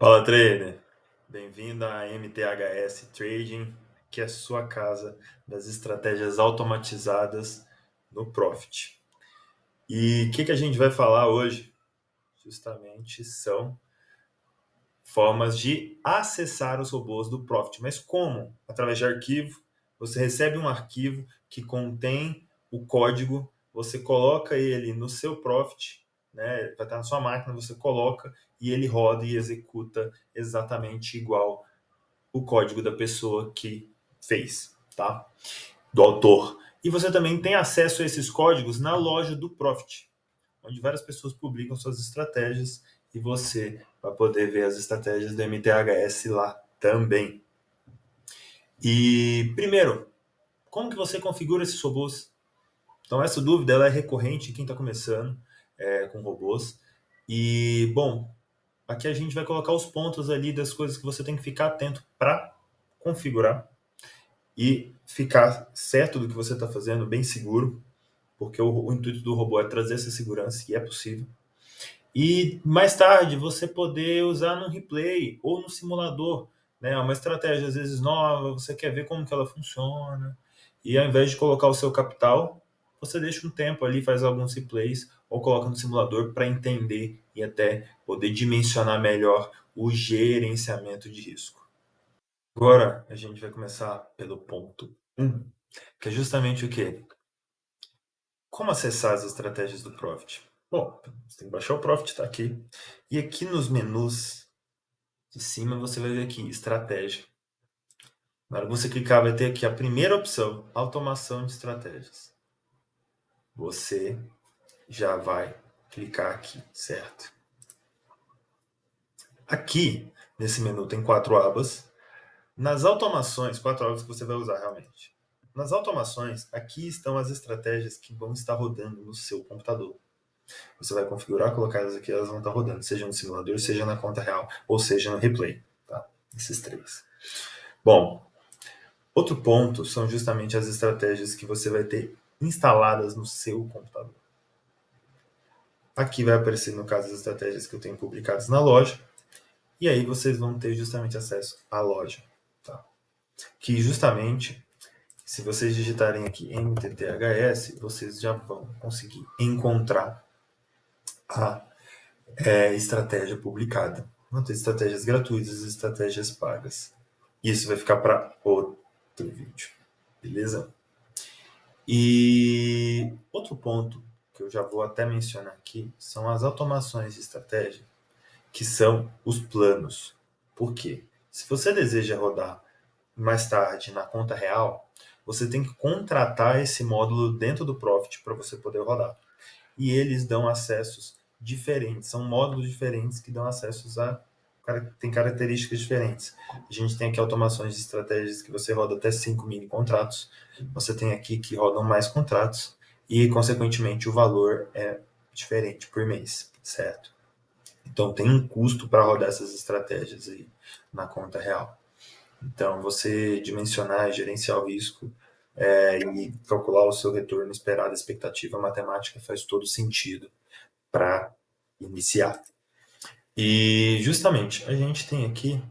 Fala, trader! Bem-vindo à MTHS Trading, que é a sua casa das estratégias automatizadas no Profit. E o que a gente vai falar hoje? Justamente são formas de acessar os robôs do Profit. Mas como? Através de arquivo. Você recebe um arquivo que contém o código, você coloca ele no seu Profit, né? Vai estar na sua máquina, você coloca e ele roda e executa exatamente igual o código da pessoa que fez, tá? Do autor. E você também tem acesso a esses códigos na loja do Profit, onde várias pessoas publicam suas estratégias e você vai poder ver as estratégias do MTHS lá também. E primeiro, como que você configura esses robôs? Então essa dúvida ela é recorrente em quem está começando com robôs. E bom, aqui a gente vai colocar os pontos ali das coisas que você tem que ficar atento para configurar e ficar certo do que você está fazendo, bem seguro, porque o intuito do robô é trazer essa segurança e é possível. E mais tarde você poder usar no replay ou no simulador, né? Uma estratégia às vezes nova, você quer ver como que ela funciona, e ao invés de colocar o seu capital, você deixa um tempo ali, faz alguns replays ou coloca no simulador para entender e até poder dimensionar melhor o gerenciamento de risco. Agora a gente vai começar pelo ponto 1, que é justamente o quê? Como acessar as estratégias do Profit? Bom, você tem que baixar o Profit, está aqui. E aqui nos menus de cima você vai ver aqui, estratégia. Na hora que você clicar, vai ter aqui a primeira opção, automação de estratégias. Você já vai clicar aqui, certo? Aqui, nesse menu, tem 4 abas. Nas automações, 4 abas que você vai usar realmente. Nas automações, aqui estão as estratégias que vão estar rodando no seu computador. Você vai configurar, colocar elas aqui, elas vão estar rodando, seja no simulador, seja na conta real, ou seja no replay, tá? Esses três. Bom, outro ponto são justamente as estratégias que você vai ter instaladas no seu computador. Aqui vai aparecer, no caso, as estratégias que eu tenho publicadas na loja, e aí vocês vão ter justamente acesso à loja, tá? Que justamente, se vocês digitarem aqui MTTHS, vocês já vão conseguir encontrar a estratégia publicada. Vão ter estratégias gratuitas e estratégias pagas. Isso vai ficar para outro vídeo, beleza? E outro ponto que eu já vou até mencionar aqui são as automações de estratégia, que são os planos. Por quê? Se você deseja rodar mais tarde na conta real, você tem que contratar esse módulo dentro do Profit para você poder rodar. E eles dão acessos diferentes, são módulos diferentes que dão acessos a tem características diferentes. A gente tem aqui automações de estratégias que você roda até 5 mini contratos. Você tem aqui que rodam mais contratos e, consequentemente, o valor é diferente por mês, certo? Então, tem um custo para rodar essas estratégias aí na conta real. Então, você dimensionar e gerenciar o risco e calcular o seu retorno esperado, a expectativa matemática faz todo sentido para iniciar. E justamente a gente tem aqui,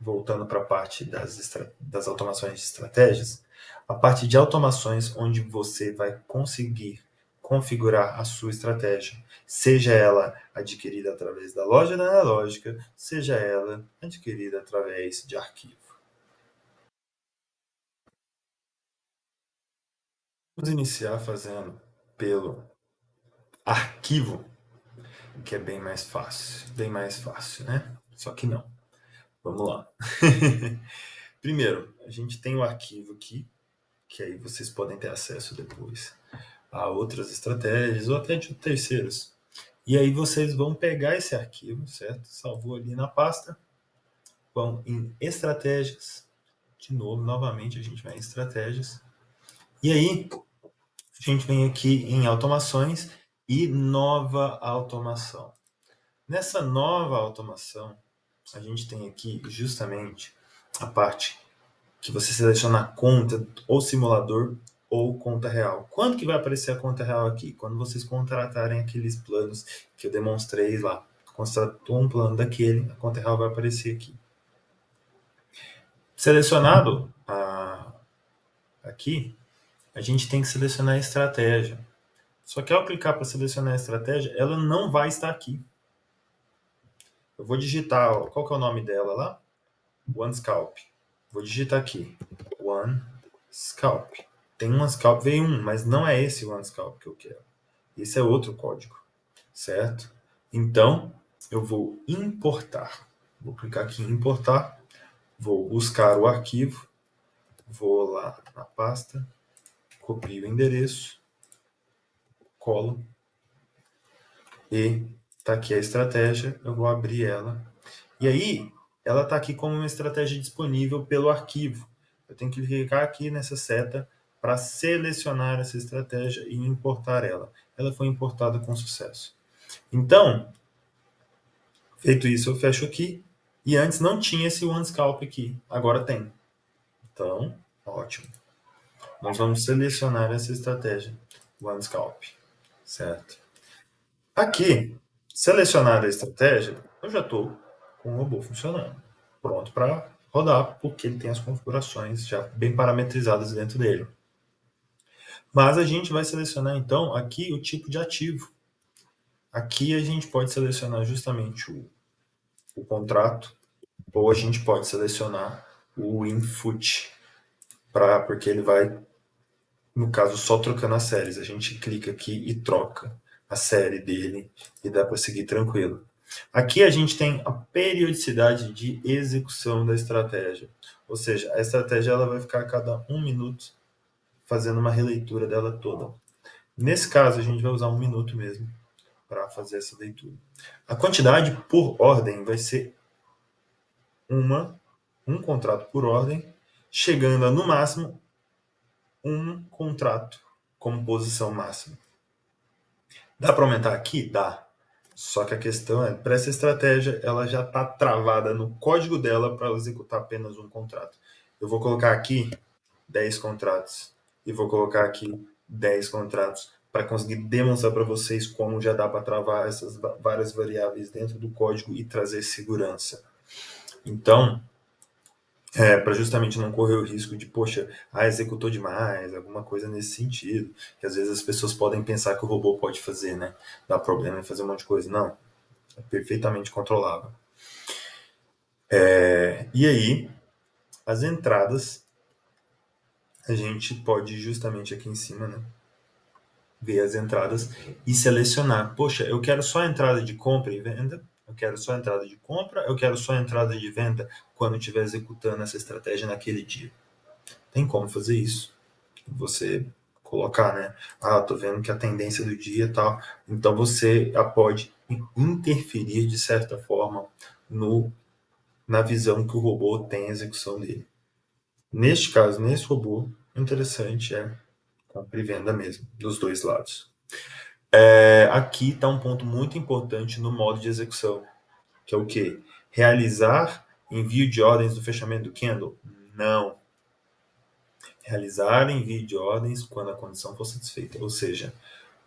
voltando para a parte das automações de estratégias, a parte de automações onde você vai conseguir configurar a sua estratégia, seja ela adquirida através da loja da analógica, seja ela adquirida através de arquivo. Vamos iniciar fazendo pelo arquivo, que é bem mais fácil, né? Só que não. Vamos lá. Primeiro, a gente tem o arquivo aqui, que aí vocês podem ter acesso depois a outras estratégias ou até de terceiros. E aí vocês vão pegar esse arquivo, certo? Salvou ali na pasta, vão em estratégias, de novo, novamente a gente vai em estratégias. E aí a gente vem aqui em automações e nova automação. Nessa nova automação, a gente tem aqui justamente a parte que você seleciona a conta ou simulador ou conta real. Quando que vai aparecer a conta real aqui? Quando vocês contratarem aqueles planos que eu demonstrei lá constatou um plano daquele, a conta real vai aparecer aqui. Selecionado aqui, a gente tem que selecionar a estratégia. Só que ao clicar para selecionar a estratégia, ela não vai estar aqui. Eu vou digitar, ó, qual que é o nome dela lá? OneScalp. Vou digitar aqui, OneScalp. Tem um OneScalp V1, mas não é esse OneScalp que eu quero. Esse é outro código, certo? Então, eu vou importar. Vou clicar aqui em importar, vou buscar o arquivo, vou lá na pasta, copio o endereço, colo, e tá aqui a estratégia, eu vou abrir ela. E aí, ela está aqui como uma estratégia disponível pelo arquivo. Eu tenho que clicar aqui nessa seta para selecionar essa estratégia e importar ela. Ela foi importada com sucesso. Então, feito isso, eu fecho aqui. E antes não tinha esse OneScalp aqui. Agora tem. Então, ótimo. Nós vamos selecionar essa estratégia. OneScalp. Certo? Aqui, selecionar a estratégia, eu já estou com o robô funcionando. Pronto para rodar, porque ele tem as configurações já bem parametrizadas dentro dele. Mas a gente vai selecionar então aqui o tipo de ativo. Aqui a gente pode selecionar justamente o contrato, ou a gente pode selecionar o input, porque ele vai, no caso, só trocando as séries. A gente clica aqui e troca a série dele e dá para seguir tranquilo. Aqui a gente tem a periodicidade de execução da estratégia. Ou seja, a estratégia ela vai ficar a cada 1 minuto fazendo uma releitura dela toda. Nesse caso, a gente vai usar 1 minuto mesmo para fazer essa leitura. A quantidade por ordem vai ser um contrato por ordem, chegando a, no máximo, um contrato como posição máxima. Dá para aumentar aqui? Dá. Só que a questão é, para essa estratégia, ela já está travada no código dela para executar apenas um contrato. Eu vou colocar aqui 10 contratos e vou colocar aqui 10 contratos para conseguir demonstrar para vocês como já dá para travar essas várias variáveis dentro do código e trazer segurança. Então, para justamente não correr o risco de, poxa, executou demais, alguma coisa nesse sentido, que às vezes as pessoas podem pensar que o robô pode fazer, né? Dá problema em fazer um monte de coisa. Não, é perfeitamente controlável. E aí, as entradas, a gente pode justamente aqui em cima, né, ver as entradas e selecionar. Poxa, eu quero só a entrada de compra e venda, eu quero só a entrada de compra, eu quero só a entrada de venda quando estiver executando essa estratégia naquele dia. Tem como fazer isso. Você colocar, né? Tô vendo que a tendência do dia e tal. Então você pode interferir de certa forma na visão que o robô tem a execução dele. Neste caso, nesse robô, o interessante é compra e venda mesmo, dos dois lados. Aqui está um ponto muito importante no modo de execução, que é o quê? Realizar envio de ordens do fechamento do candle? Não. Realizar envio de ordens quando a condição for satisfeita. Ou seja,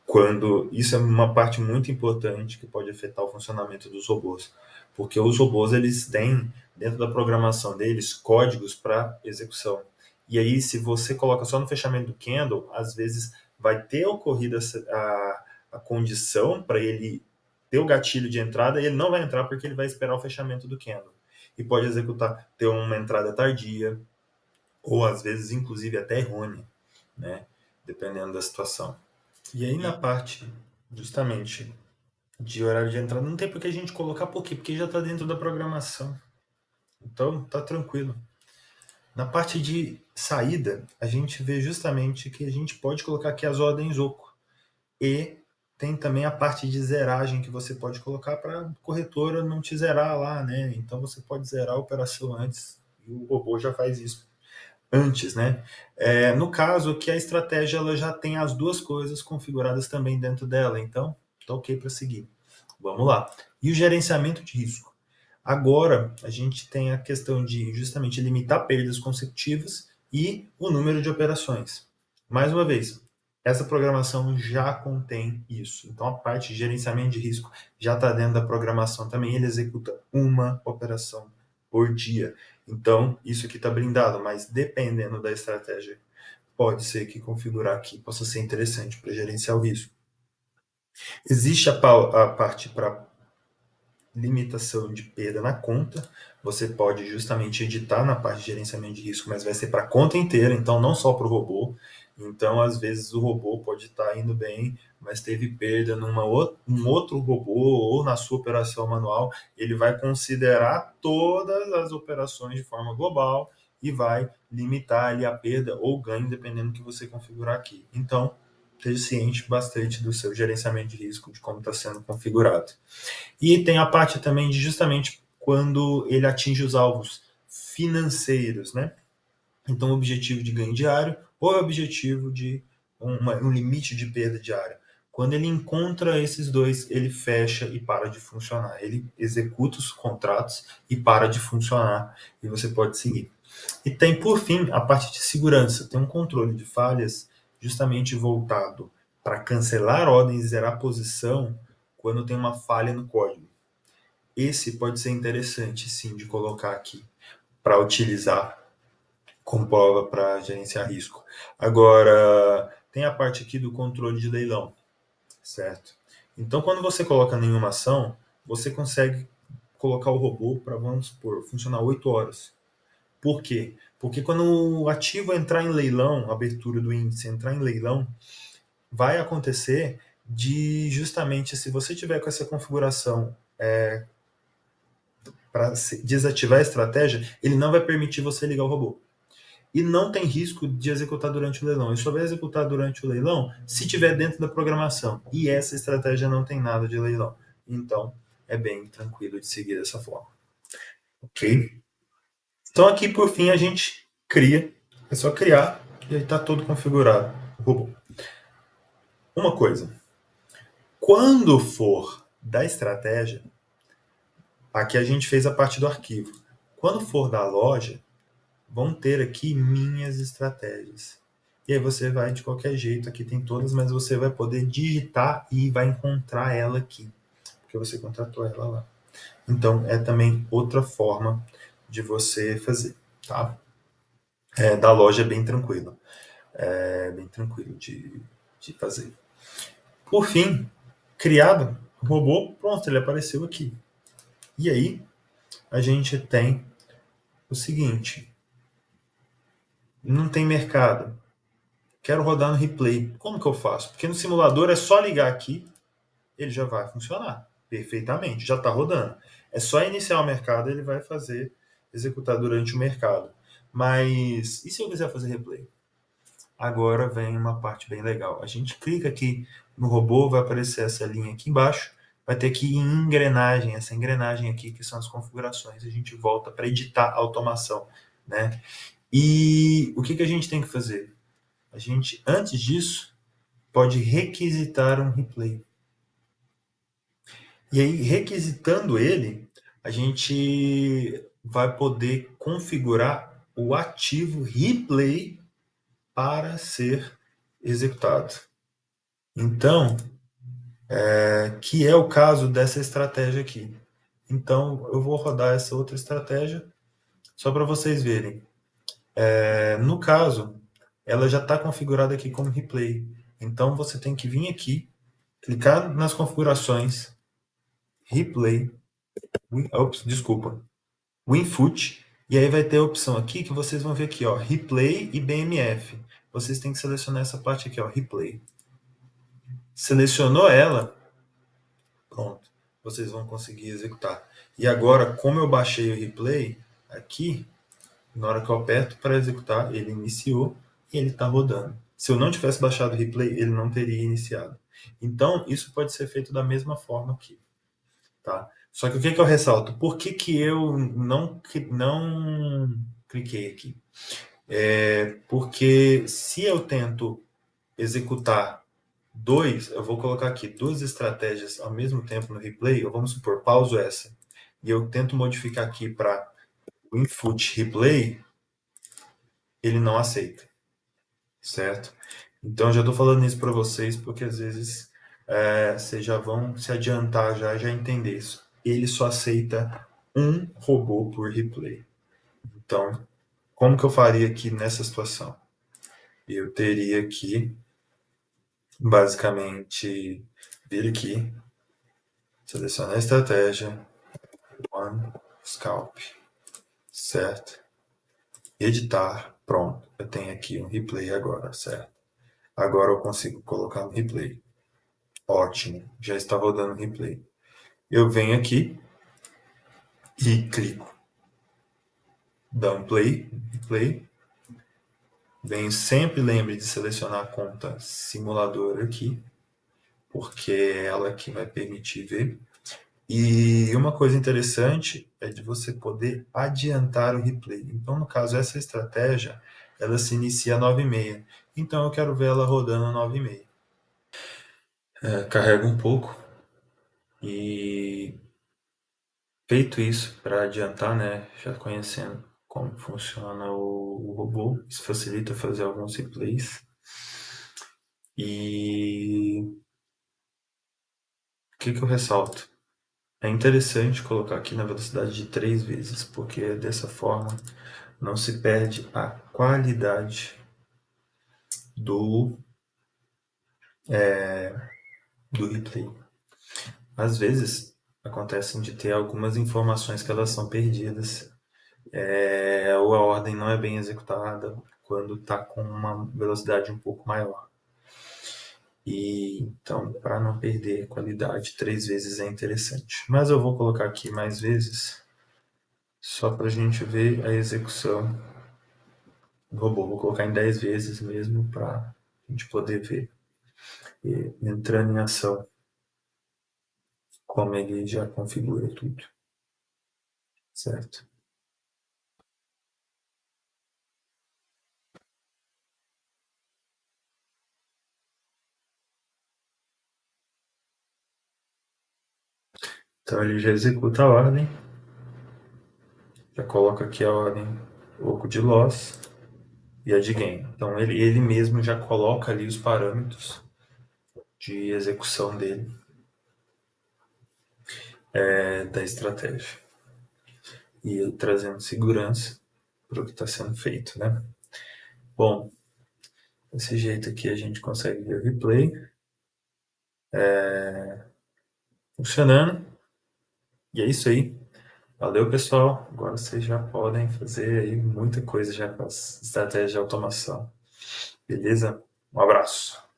quando isso é uma parte muito importante que pode afetar o funcionamento dos robôs, porque os robôs eles têm dentro da programação deles códigos para execução. E aí, se você coloca só no fechamento do candle, às vezes vai ter ocorrido a condição para ele ter o gatilho de entrada e ele não vai entrar porque ele vai esperar o fechamento do candle. E pode executar, ter uma entrada tardia, ou às vezes, inclusive, até errônea, né? Dependendo da situação. E aí na parte, justamente, de horário de entrada, não tem por que a gente colocar, por quê? Porque já está dentro da programação. Então, tá tranquilo. Na parte de saída, a gente vê justamente que a gente pode colocar aqui as ordens oco. E tem também a parte de zeragem que você pode colocar para a corretora não te zerar lá, né? Então você pode zerar a operação antes e o robô já faz isso antes, né? No caso aqui, a estratégia ela já tem as duas coisas configuradas também dentro dela, então tá ok para seguir. Vamos lá. E o gerenciamento de risco? Agora, a gente tem a questão de justamente limitar perdas consecutivas e o número de operações. Mais uma vez, essa programação já contém isso. Então, a parte de gerenciamento de risco já está dentro da programação também. Ele executa uma operação por dia. Então, isso aqui está blindado, mas dependendo da estratégia, pode ser que configurar aqui possa ser interessante para gerenciar o risco. Existe a parte para limitação de perda na conta. Você pode justamente editar na parte de gerenciamento de risco, mas vai ser para a conta inteira, então não só para o robô. Então, às vezes, o robô pode estar indo bem, mas teve perda um outro robô ou na sua operação manual. Ele vai considerar todas as operações de forma global e vai limitar ali a perda ou ganho, dependendo do que você configurar aqui. Então, esteja ciente bastante do seu gerenciamento de risco, de como está sendo configurado. E tem a parte também de justamente quando ele atinge os alvos financeiros, né? Então, o objetivo de ganho diário ou o objetivo de um limite de perda diária. Quando ele encontra esses dois, ele fecha e para de funcionar. Ele executa os contratos e para de funcionar. E você pode seguir. E tem, por fim, a parte de segurança. Tem um controle de falhas justamente voltado para cancelar ordens e zerar a posição quando tem uma falha no código. Esse pode ser interessante, sim, de colocar aqui para utilizar como prova para gerenciar risco. Agora, tem a parte aqui do controle de leilão, certo? Então, quando você coloca nenhuma ação, você consegue colocar o robô para, vamos supor, funcionar 8 horas. Por quê? Porque quando o ativo entrar em leilão, a abertura do índice entrar em leilão, vai acontecer de justamente se você tiver com essa configuração para desativar a estratégia, ele não vai permitir você ligar o robô. E não tem risco de executar durante o leilão. Ele só vai executar durante o leilão se tiver dentro da programação. E essa estratégia não tem nada de leilão. Então, é bem tranquilo de seguir dessa forma. Ok? Então, aqui por fim, a gente cria. É só criar e aí está todo configurado. O robô. Uma coisa. Quando for da estratégia, aqui a gente fez a parte do arquivo. Quando for da loja, vão ter aqui minhas estratégias. E aí você vai de qualquer jeito, aqui tem todas, mas você vai poder digitar e vai encontrar ela aqui, porque você contratou ela lá. Então é também outra forma de você fazer, tá? Da loja é bem tranquilo, é bem tranquilo de fazer. Por fim, criado o robô, pronto, ele apareceu aqui. E aí a gente tem o seguinte: não tem mercado. Quero rodar no replay. Como que eu faço? Porque no simulador é só ligar aqui, ele já vai funcionar perfeitamente, já está rodando. É só iniciar o mercado, ele vai fazer, executar durante o mercado. Mas e se eu quiser fazer replay? Agora vem uma parte bem legal. A gente clica aqui no robô, vai aparecer essa linha aqui embaixo, vai ter aqui em engrenagem, essa engrenagem aqui que são as configurações. A gente volta para editar a automação, né? E o que, que a gente tem que fazer? A gente, antes disso, pode requisitar um replay. E aí, requisitando ele, a gente vai poder configurar o ativo replay para ser executado. Então, que é o caso dessa estratégia aqui. Então, eu vou rodar essa outra estratégia só para vocês verem. No caso, ela já está configurada aqui como replay. Então, você tem que vir aqui, clicar nas configurações, replay, ops, desculpa, WinFoot, e aí vai ter a opção aqui que vocês vão ver aqui, ó, Replay e BMF. Vocês têm que selecionar essa parte aqui, ó, Replay. Selecionou ela, pronto, vocês vão conseguir executar. E agora, como eu baixei o Replay, aqui, na hora que eu aperto para executar, ele iniciou e ele está rodando. Se eu não tivesse baixado o Replay, ele não teria iniciado. Então, isso pode ser feito da mesma forma aqui. Tá? Só que o que, que eu ressalto? Por que, que eu não cliquei aqui? Porque se eu tento executar eu vou colocar aqui duas estratégias ao mesmo tempo no replay, eu vamos supor, pauso essa, e eu tento modificar aqui para o input replay, ele não aceita, certo? Então, já estou falando isso para vocês porque às vezes vocês já vão se adiantar já entender isso. Ele só aceita um robô por replay. Então, como que eu faria aqui nessa situação? Eu teria que, basicamente, vir aqui, selecionar a estratégia, One, Scalp, certo? Editar, pronto. Eu tenho aqui um replay agora, certo? Agora eu consigo colocar no replay. Ótimo, já está rodando o replay. Eu venho aqui e clico, dá um play. Venho sempre, lembre de selecionar a conta simulador aqui, porque é ela que vai permitir ver. E uma coisa interessante é de você poder adiantar o replay. Então, no caso, essa estratégia, ela se inicia a 9h30. Então, eu quero ver ela rodando a 9h30. Carrega um pouco e feito isso para adiantar, né, já conhecendo como funciona o robô, isso facilita fazer alguns replays. E o que eu ressalto? É interessante colocar aqui na velocidade de 3 vezes, porque dessa forma não se perde a qualidade do, do replay. Às vezes acontecem de ter algumas informações que elas são perdidas, ou a ordem não é bem executada quando está com uma velocidade um pouco maior. E então, para não perder qualidade, 3 vezes é interessante. Mas eu vou colocar aqui mais vezes, só para a gente ver a execução do robô. Vou colocar em 10 vezes mesmo, para a gente poder ver e entrando em ação como ele já configura tudo, certo? Então ele já executa a ordem, já coloca aqui a ordem oco de loss e a de gain. Então ele mesmo já coloca ali os parâmetros de execução dele, da estratégia. E ele trazendo segurança para o que está sendo feito, né? Bom, desse jeito aqui a gente consegue ver o replay funcionando. E é isso aí. Valeu, pessoal. Agora vocês já podem fazer aí muita coisa já com as estratégias de automação. Beleza? Um abraço.